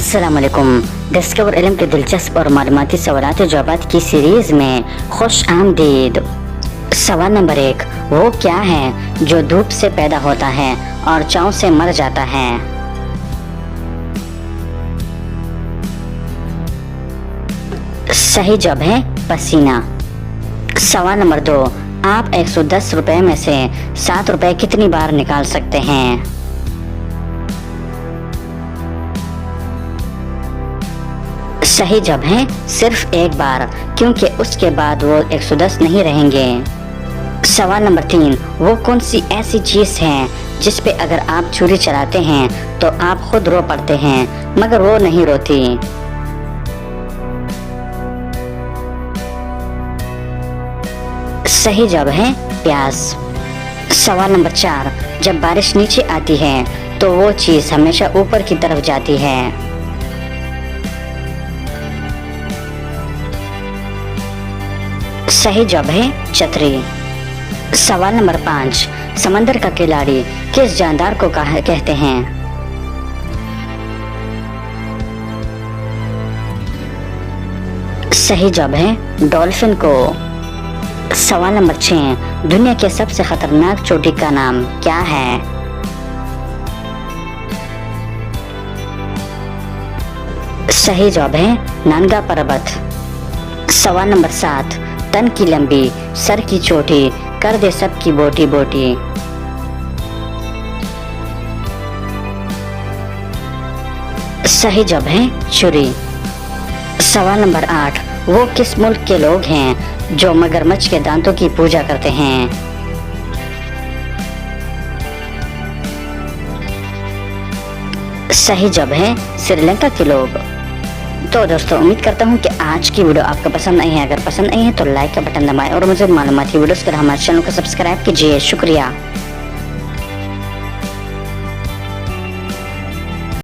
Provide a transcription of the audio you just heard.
अस्सलाम वालेकुम। डिस्कवर इल्म के दिलचस्प और मालूमाती सवालात और जवाबात की सीरीज में खुश आमदीद। सवाल नंबर 1, वो क्या है जो धूप से पैदा होता है और चाव से मर जाता है? सही जवाब है पसीना। सवाल नंबर 2, आप 110 रुपए में से 7 रुपए कितनी बार निकाल सकते हैं? सही जवाब है सिर्फ एक बार, क्योंकि उसके बाद वो 110 नहीं रहेंगे। सवाल नंबर 3, वो कौन सी ऐसी चीज है जिस पे अगर आप छुरी चलाते हैं तो आप खुद रो पड़ते हैं मगर वो नहीं रोती? सही जवाब है प्याज। सवाल नंबर 4, जब बारिश नीचे आती है तो वो चीज हमेशा ऊपर की तरफ जाती है। सही जवाब है छतरी। सवाल नंबर 5, समंदर का खिलाड़ी किस जानदार को कहते हैं? सही जवाब है डॉल्फिन को। सवाल नंबर 6, दुनिया के सबसे खतरनाक चोटी का नाम क्या है? सही जवाब है नानगा पर्वत। सवाल नंबर 7, तन की लंबी सर की चोटी कर दे सबकी बोटी बोटी। सही जवाब है छुरी। सवाल नंबर 8, वो किस मुल्क के लोग हैं जो मगरमच्छ के दांतों की पूजा करते हैं? सही जवाब है श्रीलंका के लोग। तो दोस्तों, उम्मीद करता हूँ कि आज की वीडियो आपको पसंद आई है। अगर पसंद आई है तो लाइक का बटन दबाएं और मुझे मालूमाती वीडियोस के लिए हमारे चैनल को सब्सक्राइब कीजिए। शुक्रिया।